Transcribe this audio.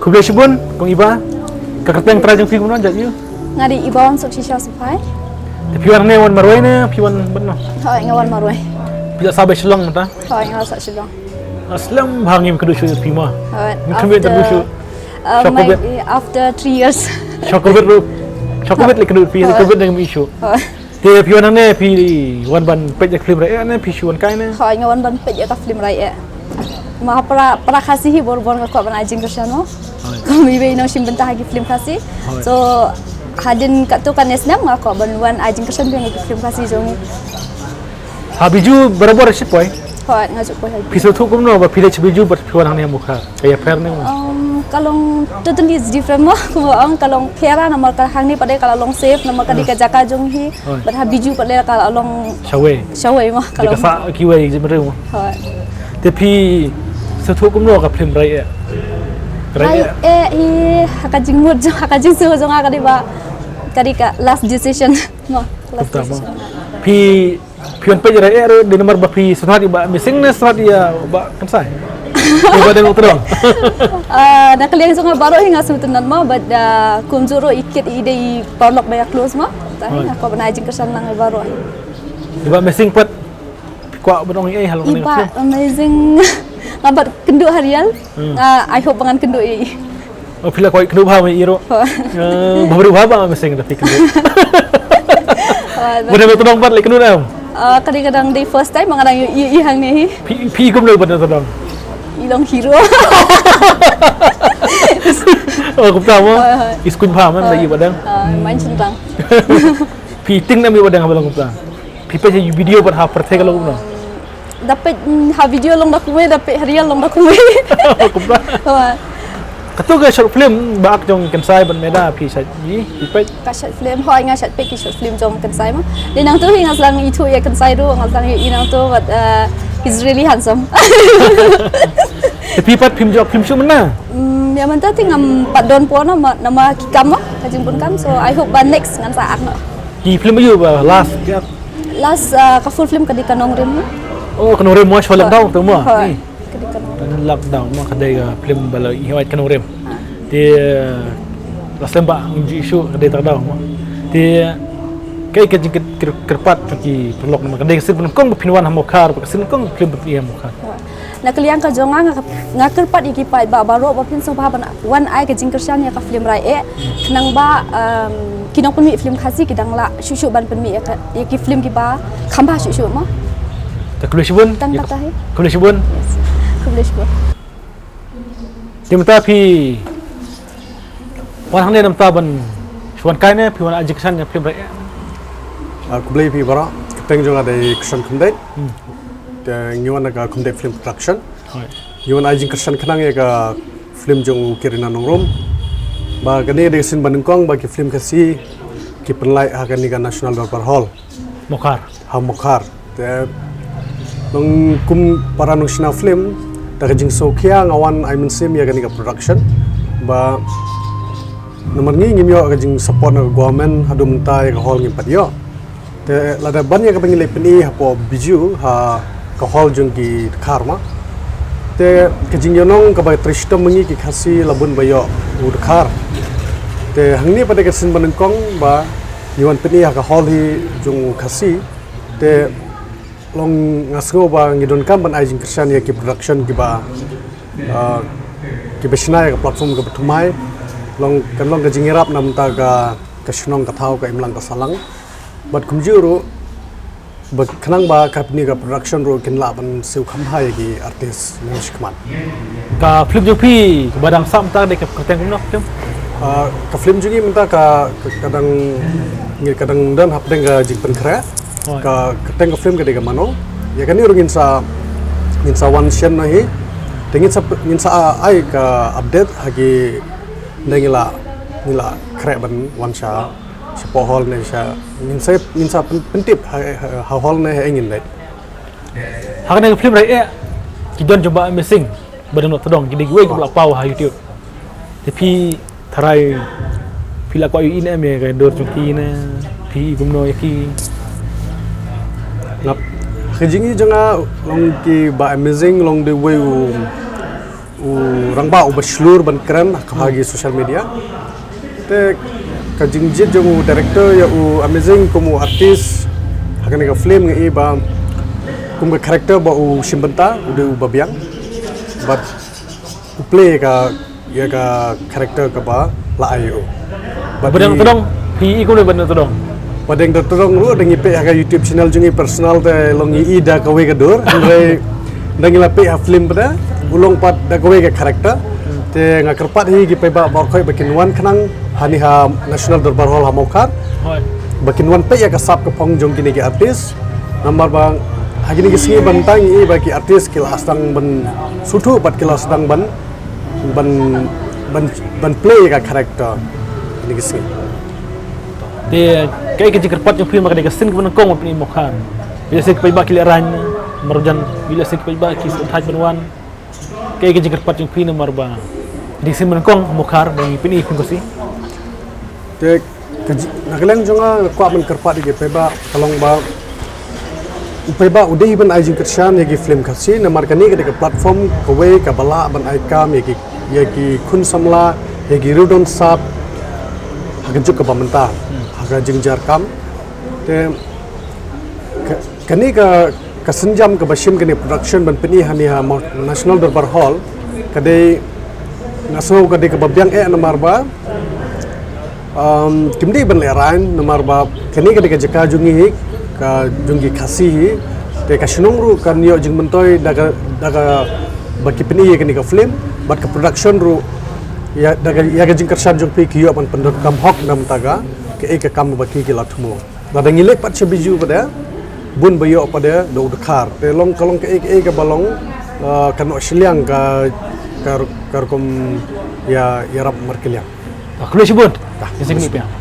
Congratulations kong iba. Kakateng trajang film non jadi. Ngadi ibawang sok shisha supai. Tapi orang ni wan marwai na, piwan benar. Hoi ngawan marwai. Bisa sampai Shillong mata. Hoi ngawan sak shilong. Aslam bangim kedua shoot pima. Hoi. Mungkin kedua shoot. After 3 years. Chocolate lek kedua pi COVID dengan isu. Hoi. Dia piwan ni pi wan ban pejak film raya ni pi shuan kai ni. Hoi ngawan ban pejak ka film raya. Maha para kasih bor-bor ngakak ban ajing kersano. Kami be no bentah lagi film kasih. So hadin kat tu kan esnam ngakak ban wan ajing kersan be lagi film kasih jong. Habiju berapa resip boy? Hoi ngajuk boy. Pisau tu kumno ba pilih habiju ber piwan ni muka. Kayak fair ni. Kalau totally different mah kalau kera nama hang ni pada kalau long safe nama kadi kajaka jong hi ber habiju pada kalau long Shawe mah kalau. Kasa kiwai jemere mah. Hoi. Tapi setu kumno ka film raya. Raya hakajing mood jong hakajing suhu jong akadi ba kadi ka last decision mah last decision. Pion pe raya ro di nomor ba pi sunat ba missing na sunat ya ba kan sai. Ba den utro. Nak liang jong baru hinga sutunan mah bad kunjuro ikit ide parlok ba close mah. Tahi aku bana ajing kesan nang baru. Iba missing pat kuat benong halong ni. Iba amazing. Ngabat kenduk harian. I hope bangan kenduk i. Oh pila koi kenduk ba mai iro. Baru ba missing tapi kenduk. Benar betul dong pat lek kenduk dah. Kadang-kadang di first time mengadang i hang ni. Pi kum le benar betul dong. Ilong hero. Oh kum tahu. Iskun paham kan lagi badang. Main centang. Pi ting na mi badang habalang kum tahu. Pi pe video pat ha perthe kalau kum. Dapat video long dokumen dapat harian long dokumen. Katu short film baak jong kansai ban meda pi sa ji pi ka short film hoi nga short pe ki short film jong kansai ma de nang tu hinga slang itu ya kansai ro ngal sang i nang tu but he's really handsome. Tapi pat film jok film show mana? Ya manta ting ngam pat don po nama kikam ma kajing pun kam so I hope next ngan saat no. Di film you last ka full film kadi kanong rim. Oh, kanong rim mo show lockdown tu mo. Kadi kanong lockdown mo kadai film bala ihwat kanong rim. Di last lembak unji show kadai tadaw mo. Di kai kajing kerpat pagi perlok nama kadai sin kong pinwan hamokar sin kong film pi hamokar. Nak liang ka jonga nga kerpat iki pai ba baro ba pin so ba wan ai kajing kersan ya ka film rai kenang ba kinong pun mi film khasi kidang la shushu ban pun mi ya ki film ki ba khamba shushu ma. Congratulations. Tang tahi. Congratulations. Congratulations. Tim tapi wan hang ne nam taban shwan kai ne piwan ajik san film raya. Aku beli pi bara keteng jong ada kesan kumdai. Ngiwan aga kumdai film production. Ngiwan ajing kesan kenang ya ga film jong kirina nongrom. Ba gani ada sin banungkong bagi film kasi ki penlai hagan ni ga National Darbbar Hall. Mokar. Mokar. Nung kum para nungsina film daga jing sokia ngawan I mensim ya gani ga production ba nomor ngi ngimyo ga jing support na government hadu mentai ga hall ngimpat yo te lada ban ya ga pengilai peni hapo biju ha ka hall jung ki karma te ke jing yonong ka ba trishto mengi ki khasi labun bayo udkar te hangni pada ke sin banengkong ba yuan peni ha ka hall hi jung khasi te long ngasgo ba ngidon kam ban ajing kersan ya ki production ki ba ki besna ya platform ka betumai long kan long ka jingirap nam ta ga kashnong ka thau ka imlang ka salang but kumjuru ba khnang ba company ka production ro kin la ban siu kham hai ki artist mushkman Ka film jopi badang sam ta de ka teng kum no film. Ka film jugi minta ka kadang dan hap deng ga jing pen kra ka keteng ka film ka dega mano ya kan ni rungin sa one shen na hi tengin sa ai ka update hagi nila kre ban one sha sepo hall ne sha min sa pentip ha hall ne engin dai Hakan film rai ki don coba missing badan not todong jadi gue ko pau ha YouTube tapi tharai pila ko in em ga dor chuki na pi gumno yaki ngap khajingi janga long ki ba amazing long the way rangba berseluruh ban keren kahagi social media. Te kajing jit jong director ya amazing kumu artis akan ka film ngi ba kum ka karakter ba simbenta udah babiang but play ka ya ka karakter ka ba la ayo. Badang todong PE ko le badang todong. Padang tertolong lu dengan ipe aga YouTube channel jungi personal te longi ida kawe gadur andre dengan lape film pada ulong pat da kawe ke karakter te ngakerpat hi gi pe ba khoi bakin wan khnang hani ha national darbar hall ha mokar Hoi. bakin wan pe ya ka sap ka pong jong kini ke artis nomor bang hagini gi singi bantang i bagi artis kila astang ban sutu pat kila astang ban play ka karakter ini gi singi Dia kayak kerja kerpat yang film mereka sen kebenar kong apa ni mokhan. Bila saya kepai baki leran merujan bila saya kepai baki sehat berwan. Kayak kerja kerpat yang film marba. Di sen kebenar kong mokhar dan ini pun kosi. Te nagaleng jonga kwa man kerpat di peba kalong ba peba udah ban ajing kersan yagi film kasi namar kani ke platform kowe ka bala ban aikam yagi kun samla yagi rudon sap hagen juk ka pamenta haga jingjar kam te kani ka senjam ka basim kani production ban peni hani ha national darbar hall kadai ngaso kadai ka babyang namar ba kimdi ban leran namar ba kani kadai ka jaka jungi ka jungi khasi te ka shnungru kan yo jing mentoy daga baki peni kani ka film bat ka production ru ya daga ya ga jing kersan jung pi kiyo ban pendor kam hok nam taga ke kam baki ki latmo da ngilek pat biju pada bun bayo pada do dekar te long kalong ke balong kan osyliang ka kom ya rap markeliang Aku boleh sebut. Yang saya ni pia.